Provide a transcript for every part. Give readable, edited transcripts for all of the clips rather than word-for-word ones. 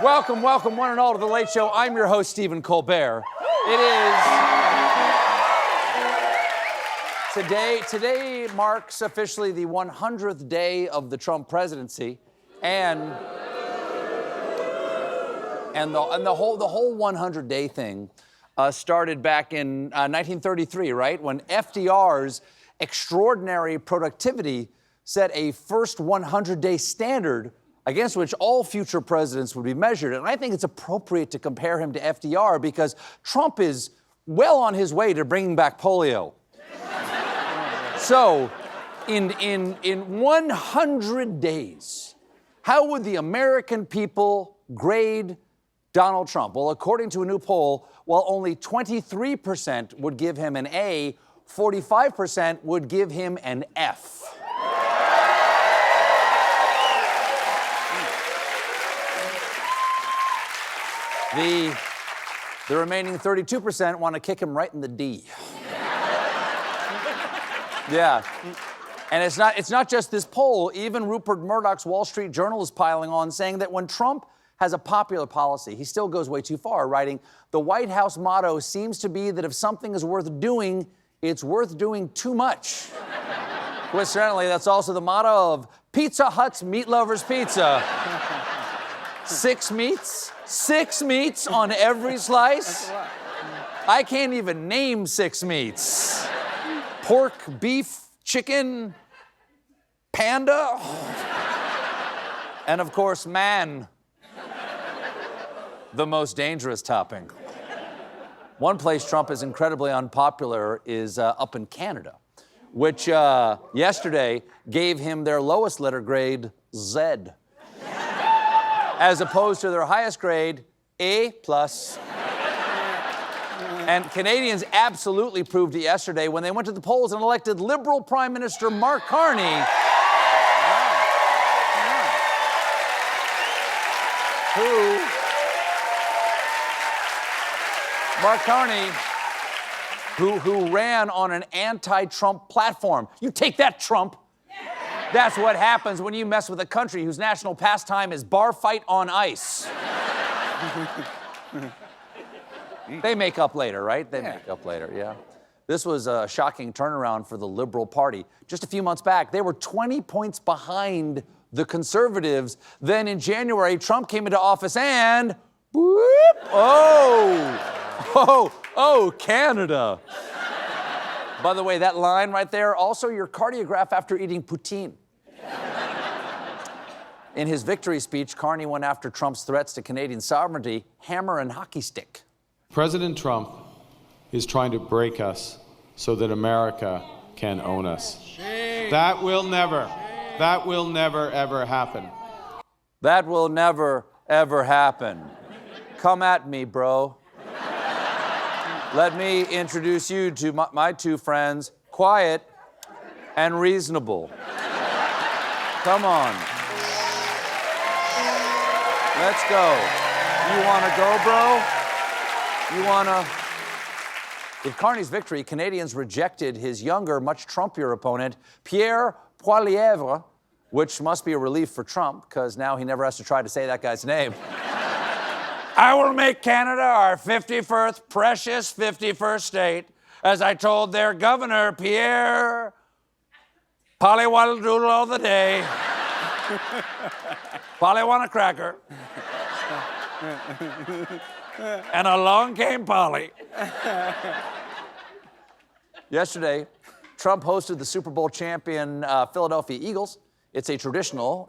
Welcome, welcome, one and all, to The Late Show. I'm your host, Stephen Colbert. Today marks officially the 100th day of the Trump presidency, and the whole 100-day thing started back in 1933, right? When FDR's extraordinary productivity set a first 100-day standard against which all future presidents would be measured. And I think it's appropriate to compare him to FDR because Trump is well on his way to bringing back polio. So, in 100 days, how would the American people grade Donald Trump? Well, according to a new poll, while only 23% would give him an A, 45% would give him an F. The remaining 32% want to kick him right in the D. Yeah. And it's not just this poll. Even Rupert Murdoch's Wall Street Journal is piling on, saying that when Trump has a popular policy, he still goes way too far, writing, "The White House motto seems to be that if something is worth doing, it's worth doing too much." Coincidentally, that's also the motto of Pizza Hut's Meat Lovers Pizza. 6 meats? 6 meats on every slice? I can't even name 6 meats. Pork, beef, chicken, panda, and of course, man. The most dangerous topping. One place Trump is incredibly unpopular is up in Canada, which yesterday gave him their lowest letter grade, Z, as opposed to their highest grade, A+. And Canadians absolutely proved it yesterday when they went to the polls and elected Liberal Prime Minister Mark Carney. Who ran on an anti-Trump platform. You take that, Trump. That's what happens when you mess with a country whose national pastime is bar fight on ice. They make up later, right? They make up later, yeah. This was a shocking turnaround for the Liberal Party. Just a few months back, they were 20 points behind the Conservatives. Then in January, Trump came into office and... whoop! Oh, Canada. By the way, that line right there, also your cardiograph after eating poutine. In his victory speech, Carney went after Trump's threats to Canadian sovereignty, hammer and hockey stick. President Trump is trying to break us so that America can own us. That will never, ever happen. That will never, ever happen. Come at me, bro. Let me introduce you to my two friends, quiet and reasonable. Come on. Let's go. You want to go, bro? You want to? With Carney's victory, Canadians rejected his younger, much Trumpier opponent, Pierre Poilievre, which must be a relief for Trump, because now he never has to try to say that guy's name. I will make Canada our 51st, precious 51st state, as I told their governor, Pierre Poilievre all the day. Polly want a cracker. And along came Polly. Yesterday, Trump hosted the Super Bowl champion Philadelphia Eagles. It's a traditional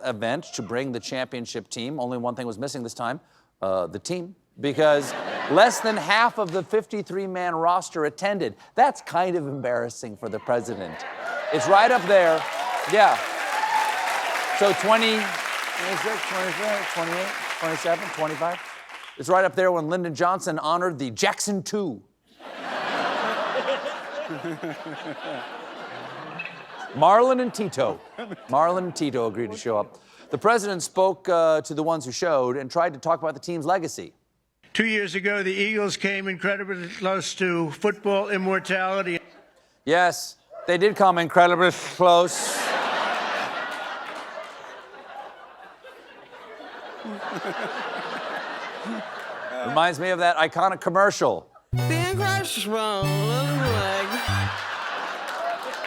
event to bring the championship team. Only one thing was missing this time. The team, because less than half of the 53-man roster attended. That's kind of embarrassing for the president. It's right up there. Yeah. So 20, 26, 27, 28, 27, 25. It's right up there when Lyndon Johnson honored the Jackson 2. Marlon and Tito agreed to show up. The president spoke to the ones who showed and tried to talk about the team's legacy. 2 years ago, the Eagles came incredibly close to football immortality. Yes, they did come incredibly close. Reminds me of that iconic commercial. Being crushed from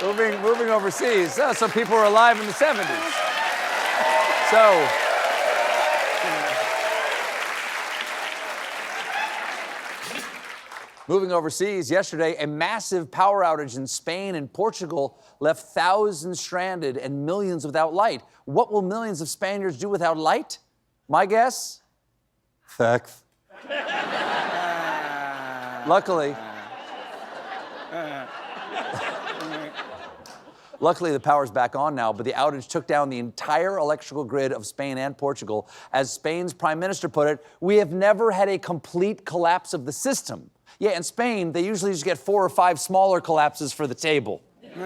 Moving overseas. Some people were alive in the 70s. So, moving overseas, yesterday, a massive power outage in Spain and Portugal left thousands stranded and millions without light. What will millions of Spaniards do without light? My guess? Sex. Luckily, the power's back on now, but the outage took down the entire electrical grid of Spain and Portugal. As Spain's prime minister put it, we have never had a complete collapse of the system. Yeah, in Spain, they usually just get 4 or 5 smaller collapses for the table. Speaking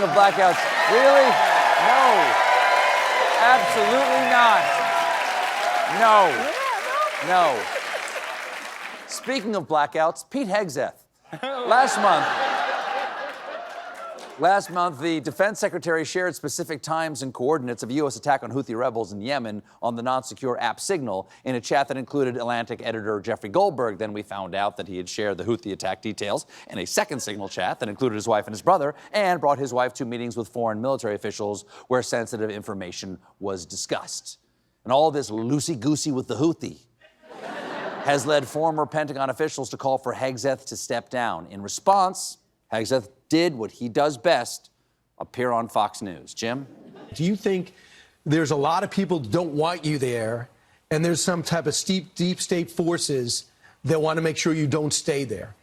of blackouts, really? No. Absolutely not. No. Speaking of blackouts, Pete Hegseth. Last month, the Defense Secretary shared specific times and coordinates of a U.S. attack on Houthi rebels in Yemen on the non-secure app Signal in a chat that included Atlantic editor Jeffrey Goldberg. Then we found out that he had shared the Houthi attack details in a second Signal chat that included his wife and his brother, and brought his wife to meetings with foreign military officials where sensitive information was discussed. And all this loosey-goosey with the Houthi has led former Pentagon officials to call for Hegseth to step down. In response, Hegseth did what he does best, appear on Fox News. Jim? Do you think there's a lot of people who don't want you there, and there's some type of deep state forces that want to make sure you don't stay there?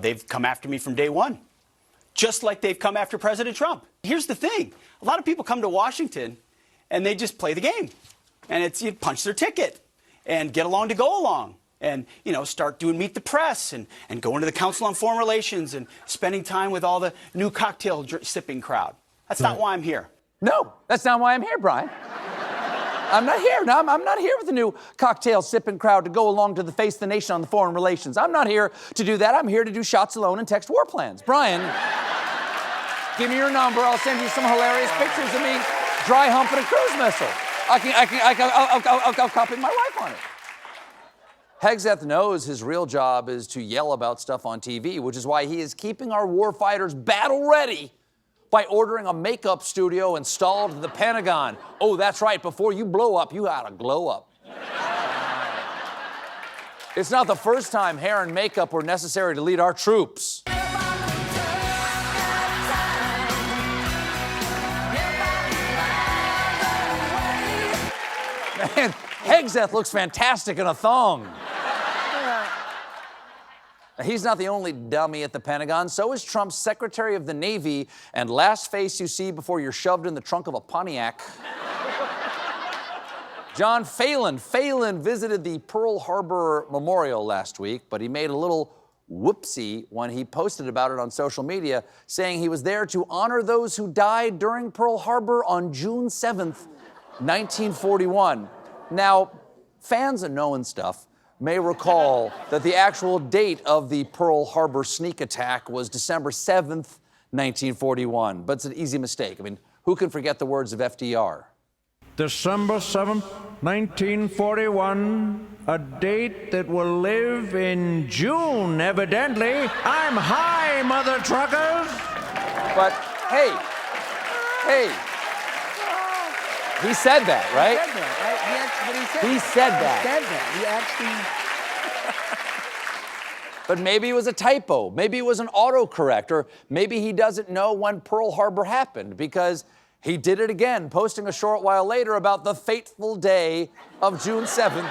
They've come after me from day one, just like they've come after President Trump. Here's the thing. A lot of people come to Washington, and they just play the game. And it's you punch their ticket and get along to go along. And, start doing Meet the Press and going to the Council on Foreign Relations and spending time with all the new cocktail sipping crowd. That's not why I'm here. No, that's not why I'm here, Brian. I'm not here. No, I'm not here with the new cocktail sipping crowd to go along to the Face the Nation on the Foreign Relations. I'm not here to do that. I'm here to do shots alone and text war plans. Brian, give me your number. I'll send you some hilarious pictures of me dry humping a cruise missile. I'll copy my wife on it. Hegseth knows his real job is to yell about stuff on TV, which is why he is keeping our warfighters battle ready by ordering a makeup studio installed at the Pentagon. Oh, that's right. Before you blow up, you gotta glow up. It's not the first time hair and makeup were necessary to lead our troops. Man, Hegseth looks fantastic in a thong. He's not the only dummy at the Pentagon. So is Trump's Secretary of the Navy, and last face you see before you're shoved in the trunk of a Pontiac. John Phelan. Phelan visited the Pearl Harbor Memorial last week, but he made a little whoopsie when he posted about it on social media, saying he was there to honor those who died during Pearl Harbor on June 7th, 1941. Now, fans of knowing stuff may recall that the actual date of the Pearl Harbor sneak attack was December 7th, 1941. But it's an easy mistake. I mean, who can forget the words of FDR? December 7th, 1941, a date that will live in June, evidently. I'm high, mother truckers! But, hey, he said that, right? He said that. He actually. But maybe it was a typo. Maybe it was an autocorrect. Or maybe he doesn't know when Pearl Harbor happened, because he did it again, posting a short while later about the fateful day of June 7th,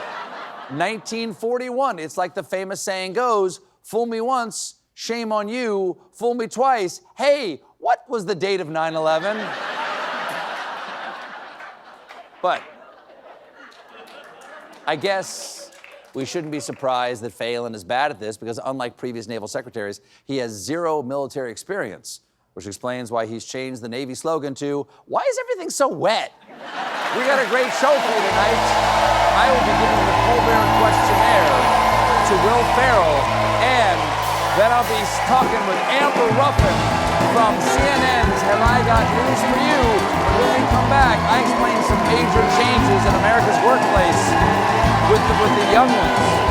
1941. It's like the famous saying goes, fool me once, shame on you, fool me twice. Hey, what was the date of 9/11? But I guess we shouldn't be surprised that Phelan is bad at this, because unlike previous naval secretaries, he has zero military experience, which explains why he's changed the Navy slogan to, "Why is everything so wet?" We got a great show for you tonight. I will be giving the Colbert questionnaire to Will Ferrell, and then I'll be talking with Amber Ruffin from CNN's Have I Got News for You. When we come back, I explain some major changes in America's workplace with the young ones.